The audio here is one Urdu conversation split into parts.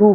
2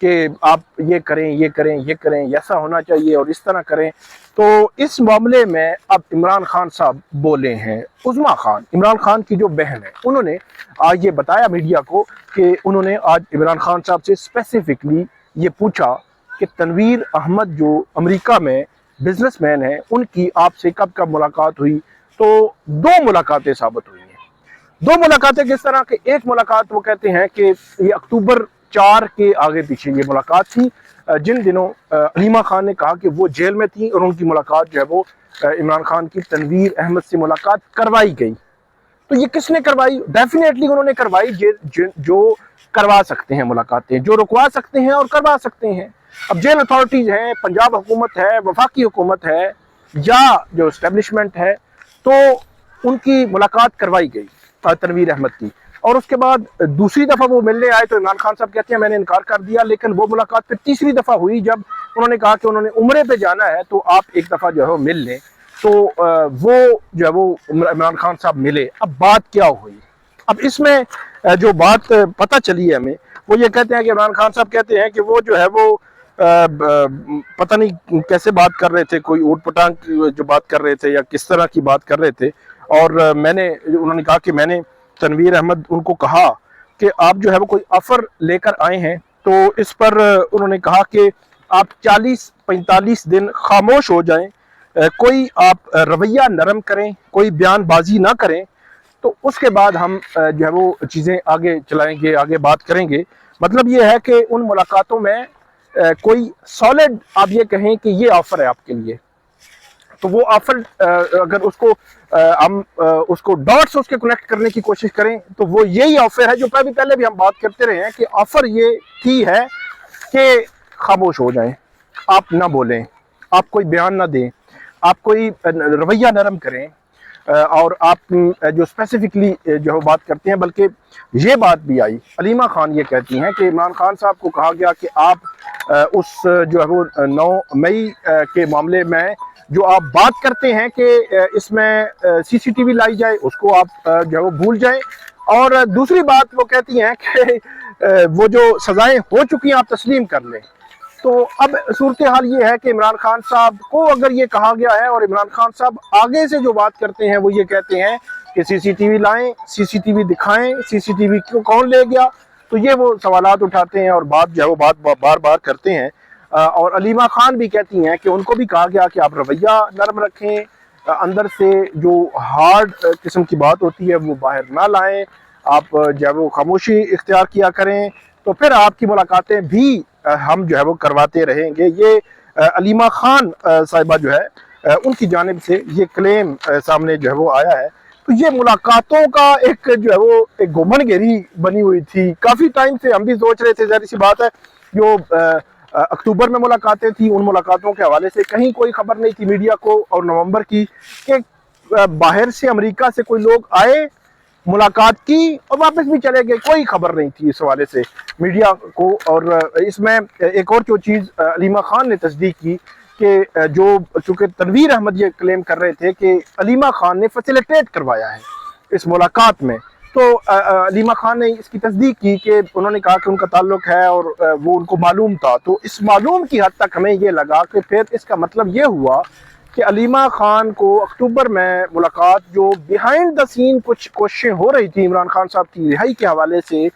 کہ آپ یہ کریں یہ کریں یہ کریں، ایسا ہونا چاہیے اور اس طرح کریں۔ تو اس معاملے میں اب عمران خان صاحب بولے ہیں۔ عظمیٰ خان، عمران خان کی جو بہن ہے، انہوں نے آج یہ بتایا میڈیا کو کہ انہوں نے آج عمران خان صاحب سے اسپیسیفکلی یہ پوچھا کہ تنویر احمد جو امریکہ میں بزنس مین ہیں، ان کی آپ سے کب کب ملاقات ہوئی؟ تو 2 ملاقاتیں ثابت ہوئی ہیں۔ 2 ملاقاتیں کس طرح کہ ایک ملاقات وہ کہتے ہیں کہ یہ اکتوبر 4 کے آگے پیچھے یہ ملاقات تھی، جن دنوں علیمہ خان نے کہا کہ وہ جیل میں تھی اور ان کی ملاقات جو ہے وہ عمران خان کی تنویر احمد سے ملاقات کروائی گئی۔ تو یہ کس نے کروائی؟ ڈیفینیٹلی انہوں نے کروائی جو کروا سکتے ہیں ملاقاتیں، جو رکوا سکتے ہیں اور کروا سکتے ہیں۔ اب جیل اتھارٹیز ہیں، پنجاب حکومت ہے، وفاقی حکومت ہے یا جو اسٹیبلشمنٹ ہے، تو ان کی ملاقات کروائی گئی تنویر احمد کی۔ اور اس کے بعد دوسری دفعہ وہ ملنے آئے تو عمران خان صاحب کہتے ہیں میں نے انکار کر دیا، لیکن وہ ملاقات پھر تیسری دفعہ ہوئی جب انہوں نے کہا کہ انہوں نے عمرے پہ جانا ہے تو آپ ایک دفعہ جو ہے وہ مل لیں۔ تو وہ جو ہے وہ عمران خان صاحب ملے۔ اب بات کیا ہوئی؟ اب اس میں جو بات پتہ چلی ہے ہمیں، وہ یہ کہتے ہیں کہ عمران خان صاحب کہتے ہیں کہ وہ جو ہے وہ پتہ نہیں کیسے بات کر رہے تھے، کوئی اوٹ پٹانگ جو بات کر رہے تھے یا کس طرح کی بات کر رہے تھے، اور انہوں نے کہا کہ میں نے تنویر احمد ان کو کہا کہ آپ جو ہے وہ کوئی آفر لے کر آئے ہیں، تو اس پر انہوں نے کہا کہ آپ 40-45 دن خاموش ہو جائیں، کوئی آپ رویہ نرم کریں، کوئی بیان بازی نہ کریں، تو اس کے بعد ہم جو ہے وہ چیزیں آگے چلائیں گے، آگے بات کریں گے۔ مطلب یہ ہے کہ ان ملاقاتوں میں کوئی سالڈ آپ یہ کہیں کہ یہ آفر ہے آپ کے لیے، تو وہ آفر اگر اس کو ہم اس کو ڈاٹس اس کے کنیکٹ کرنے کی کوشش کریں تو وہ یہی آفر ہے جو پہلے بھی ہم بات کرتے رہے ہیں کہ آفر یہ تھی ہے کہ خاموش ہو جائیں، آپ نہ بولیں، آپ کوئی بیان نہ دیں، آپ کوئی رویہ نرم کریں، اور آپ جو اسپیسیفکلی جو بات کرتے ہیں۔ بلکہ یہ بات بھی آئی، علیمہ خان یہ کہتی ہیں کہ عمران خان صاحب کو کہا گیا کہ آپ اس جو ہے وہ 9 مئی کے معاملے میں جو آپ بات کرتے ہیں کہ اس میں سی سی ٹی وی لائی جائے، اس کو آپ جو ہے وہ بھول جائیں، اور دوسری بات وہ کہتی ہیں کہ وہ جو سزائیں ہو چکی ہیں آپ تسلیم کر لیں۔ تو اب صورتحال یہ ہے کہ عمران خان صاحب کو اگر یہ کہا گیا ہے اور عمران خان صاحب آگے سے جو بات کرتے ہیں وہ یہ کہتے ہیں کہ سی سی ٹی وی لائیں، سی سی ٹی وی دکھائیں، سی سی ٹی وی کون لے گیا، تو یہ وہ سوالات اٹھاتے ہیں اور بات جو ہے وہ بار بار کرتے ہیں۔ اور علیمہ خان بھی کہتی ہیں کہ ان کو بھی کہا گیا کہ آپ رویہ نرم رکھیں، اندر سے جو ہارڈ قسم کی بات ہوتی ہے وہ باہر نہ لائیں، آپ جو ہے وہ خاموشی اختیار کیا کریں، تو پھر آپ کی ملاقاتیں بھی ہم جو ہے وہ کرواتے رہیں گے۔ یہ علیمہ خان صاحبہ جو ہے ان کی جانب سے یہ کلیم سامنے جو ہے وہ آیا ہے۔ تو یہ ملاقاتوں کا ایک جو ہے وہ ایک گھومن گھیری بنی ہوئی تھی، کافی ٹائم سے ہم بھی سوچ رہے تھے، ظاہر سی بات ہے جو اکتوبر میں ملاقاتیں تھیں، ان ملاقاتوں کے حوالے سے کہیں کوئی خبر نہیں تھی میڈیا کو، اور نومبر کی کہ باہر سے امریکہ سے کوئی لوگ آئے، ملاقات کی اور واپس بھی چلے گئے، کوئی خبر نہیں تھی اس حوالے سے میڈیا کو۔ اور اس میں ایک اور جو چیز علیمہ خان نے تصدیق کی کہ جو چونکہ تنویر احمد یہ کلیم کر رہے تھے کہ علیمہ خان نے فیسیلیٹیٹ کروایا ہے اس ملاقات میں، تو علیمہ خان نے اس کی تصدیق کی کہ انہوں نے کہا کہ ان کا تعلق ہے اور وہ ان کو معلوم تھا۔ تو اس معلوم کی حد تک ہمیں یہ لگا کہ پھر اس کا مطلب یہ ہوا کہ علیمہ خان کو اکتوبر میں ملاقات جو بیہائنڈ دا سین کچھ کوششیں ہو رہی تھی عمران خان صاحب کی رہائی کے حوالے سے،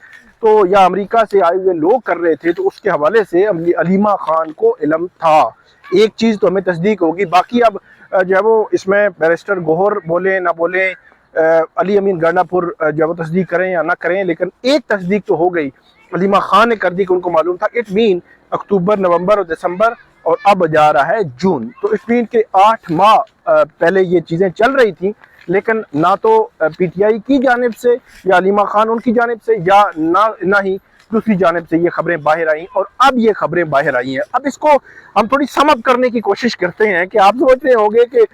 تو یا امریکہ سے آئے ہوئے لوگ کر رہے تھے، تو اس کے حوالے سے علیمہ خان کو علم تھا۔ ایک چیز تو ہمیں تصدیق ہوگی، باقی اب جو ہے وہ اس میں بیرسٹر گوہر بولیں نہ بولیں، علی امین گانا پور جو ہے وہ تصدیق کریں یا نہ کریں، لیکن ایک تصدیق تو ہو گئی، علیمہ خان نے کر دی کہ ان کو معلوم تھا۔ اٹ مین اکتوبر، نومبر اور دسمبر، اور اب جا رہا ہے جون، تو اٹ مین کہ 8 ماہ پہلے یہ چیزیں چل رہی تھیں، لیکن نہ تو پی ٹی آئی کی جانب سے یا علیمہ خان ان کی جانب سے یا نہ ہی دوسری جانب سے یہ خبریں باہر آئیں، اور اب یہ خبریں باہر آئی ہیں۔ اب اس کو ہم تھوڑی سم اپ کرنے کی کوشش کرتے ہیں کہ آپ سوچ رہے ہوں گے کہ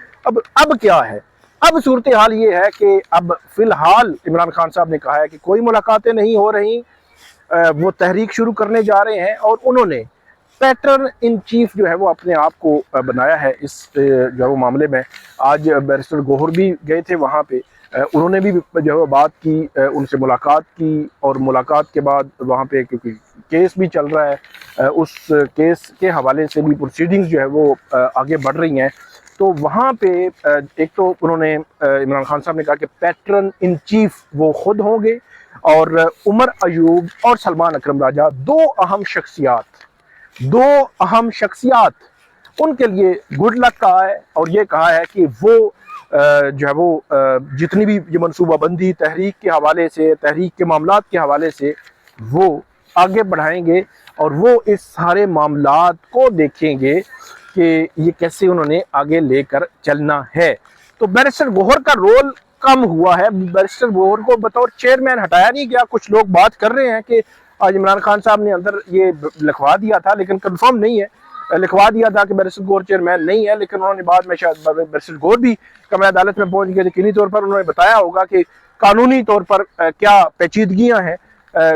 اب کیا ہے۔ اب صورتحال یہ ہے کہ اب فی الحال عمران خان صاحب نے کہا ہے کہ کوئی ملاقاتیں نہیں ہو رہی، وہ تحریک شروع کرنے جا رہے ہیں، اور انہوں نے پیٹرن ان چیف جو ہے وہ اپنے آپ کو بنایا ہے اس جو ہے وہ معاملے میں. آج بیرسٹر گوہر بھی گئے تھے وہاں پہ, انہوں نے بھی جو ہے وہ بات کی, ان سے ملاقات کی, اور ملاقات کے بعد وہاں پہ کیونکہ کیس بھی چل رہا ہے, اس کیس کے حوالے سے بھی پروسیڈنگز جو ہے وہ آگے بڑھ رہی ہیں. تو وہاں پہ ایک تو انہوں نے عمران خان صاحب نے کہا کہ پیٹرن ان چیف وہ خود ہوں گے, اور عمر ایوب اور سلمان اکرم راجہ دو اہم شخصیات ان کے لیے گڈ لک کہا ہے, اور یہ کہا ہے کہ وہ جو ہے وہ جتنی بھی یہ منصوبہ بندی تحریک کے حوالے سے, تحریک کے معاملات کے حوالے سے وہ آگے بڑھائیں گے, اور وہ اس سارے معاملات کو دیکھیں گے کہ یہ کیسے انہوں نے آگے لے کر چلنا ہے. تو بیرسٹر گوہر کا رول کم ہوا ہے, بیرسٹر گوہر کو بطور چیئرمین ہٹایا نہیں گیا. کچھ لوگ بات کر رہے ہیں کہ آج عمران خان صاحب نے اندر یہ لکھوا دیا تھا, لیکن کنفرم نہیں ہے, لکھوا دیا تھا کہ بیرسٹر گوہر چیئرمین نہیں ہے, لیکن انہوں نے بعد میں شاید بیرسٹر گوہر بھی کمرہ عدالت میں پہنچ گئے, یقینی طور پر انہوں نے بتایا ہوگا کہ قانونی طور پر کیا پیچیدگیاں ہیں,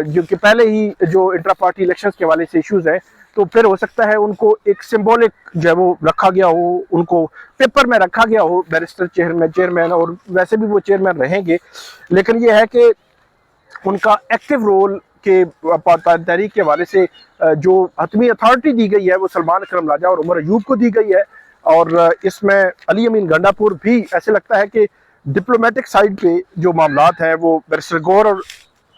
جو کہ پہلے ہی جو انٹرا پارٹی الیکشنز کے حوالے سے ایشوز ہیں, تو پھر ہو سکتا ہے ان کو ایک سمبولک جو ہے وہ رکھا گیا ہو, ان کو پیپر میں رکھا گیا ہو بیرسٹر چیئرمین, اور ویسے بھی وہ چیئرمین رہیں گے. لیکن یہ ہے کہ ان کا ایکٹیو رول کے تحریک کے حوالے سے جو حتمی اتھارٹی دی گئی ہے وہ سلمان اکرم راجہ اور عمر ایوب کو دی گئی ہے, اور اس میں علی امین گنڈا پور بھی ایسے لگتا ہے کہ ڈپلومیٹک سائڈ پہ جو معاملات ہیں وہ بیرسٹر گوہر اور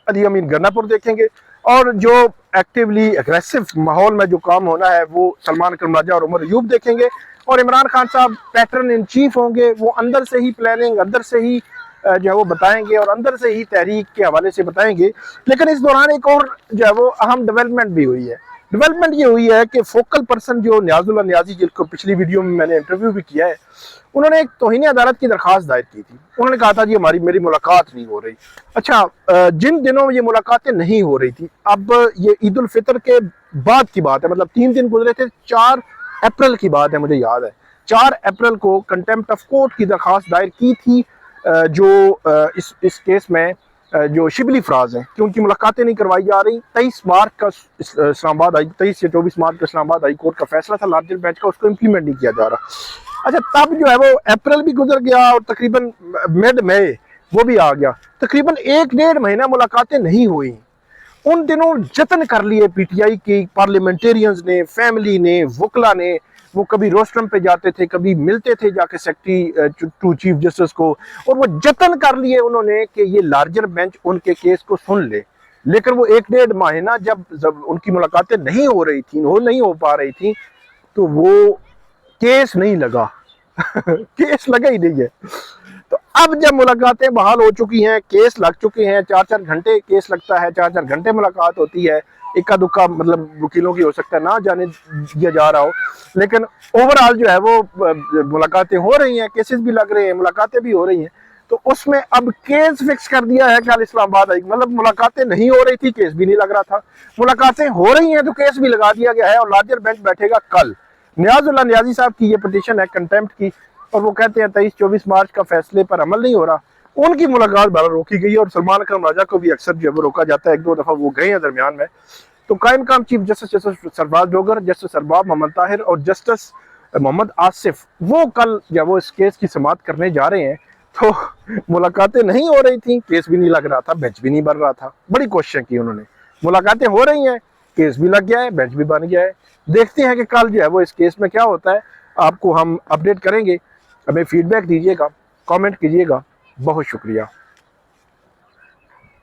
علی امین گنڈا پور دیکھیں گے, اور جو ایکٹیولی اگریسو ماحول میں جو کام ہونا ہے وہ سلمان اکرم راجہ اور عمر ایوب دیکھیں گے. اور عمران خان صاحب پیٹرن ان چیف ہوں گے, وہ اندر سے ہی پلاننگ, اندر سے ہی جو ہے وہ بتائیں گے, اور اندر سے ہی تحریک کے حوالے سے بتائیں گے. لیکن اس دوران ایک اور جو ہے وہ اہم ڈیولپمنٹ بھی ہوئی ہے. ڈیولپمنٹ یہ ہوئی ہے کہ فوکل پرسن جو نیاز اللہ نیازی, جن کو پچھلی ویڈیو میں نے انٹرویو بھی کیا ہے, انہوں نے ایک توہین عدالت کی درخواست دائر کی تھی. انہوں نے کہا تھا جی میری ملاقات نہیں ہو رہی. اچھا, جن دنوں یہ ملاقاتیں نہیں ہو رہی تھی, اب یہ عید الفطر کے بعد کی بات ہے, مطلب 3 دن گزرے تھے, 4 اپریل کی بات ہے, مجھے یاد ہے 4 اپریل کو کنٹیمپٹ آف کورٹ کی درخواست دائر کی تھی جو اس کیس میں جو شبلی فراز ہیں کہ ان کی ملاقاتیں نہیں کروائی جا رہی. 23 مارچ کا اسلام آباد 23 سے 24 مارچ کا اسلام آباد ہائی کورٹ کا فیصلہ تھا لارجر بینچ کا, اس کو امپلیمنٹ نہیں کیا جا رہا. اچھا, تب جو ہے وہ اپریل بھی گزر گیا, اور تقریباً مڈ مئی وہ بھی آ گیا, تقریباً 1-1.5 مہینہ ملاقاتیں نہیں ہوئی. ان دنوں جتن کر لیے پی ٹی آئی کی پارلیمنٹیرینز نے, فیملی نے, وکلا نے, وہ کبھی روسٹرم پہ جاتے تھے, کبھی ملتے تھے جا کے سیکرٹری ٹو چیف جسٹس کو, اور وہ جتن کر لیے انہوں نے کہ یہ لارجر بینچ ان کے کیس کو سن لے. لیکن وہ 1-1.5 مہینہ جب ان کی ملاقاتیں نہیں ہو رہی تھیں, وہ نہیں ہو پا رہی تھیں, تو وہ کیس نہیں لگا کیس لگا ہی نہیں ہے. تو اب جب ملاقاتیں بحال ہو چکی ہیں, کیس لگ چکے ہیں, 4-4 گھنٹے کیس لگتا ہے, 4-4 گھنٹے ملاقات ہوتی ہے, اکا دکا مطلب وکیلوں کی ہو سکتا ہے نہ جانے دیا جا رہا ہو, لیکن اوورآل جو ہے وہ ملاقاتیں ہو رہی ہیں, کیسز بھی لگ رہے ہیں, ملاقاتیں بھی ہو رہی ہیں. تو اس میں اب کیس فکس کر دیا ہے کہ اسلام آباد مطلب ملاقاتیں نہیں ہو رہی تھی, کیس بھی نہیں لگ رہا تھا, ملاقاتیں ہو رہی ہیں تو کیس بھی لگا دیا گیا ہے, اور لارجر بینچ بیٹھے گا کل. نیاز اللہ نیازی صاحب کی یہ پٹیشن ہے کنٹیمپٹ کی, اور وہ کہتے ہیں 23-24 مارچ کا فیصلے پر عمل نہیں ہو رہا. ان کی ملاقات بارہ روکی گئی ہے, اور سلمان اکرم راجہ کو بھی اکثر جو ہے وہ روکا جاتا ہے, 1-2 دفعہ وہ گئے ہیں درمیان میں. تو قائم مقام چیف جسٹس سرفراز ڈوگر, جسٹس ارباب محمد طاہر اور جسٹس محمد آصف وہ کل جب وہ اس کیس کی سماعت کرنے جا رہے ہیں. تو ملاقاتیں نہیں ہو رہی تھیں, کیس بھی نہیں لگ رہا تھا, بینچ بھی نہیں بن رہا تھا. بڑی کوششیں کی انہوں نے, ملاقاتیں ہو رہی ہیں, کیس بھی لگ گیا ہے, بینچ بھی بن گیا ہے. دیکھتے ہیں کہ کل جو ہے وہ اس کیس میں کیا ہوتا ہے, آپ کو ہم اپڈیٹ کریں گے. ہمیں فیڈ بیک دیجیے گا, کامنٹ کیجیے گا. بہت شکریہ.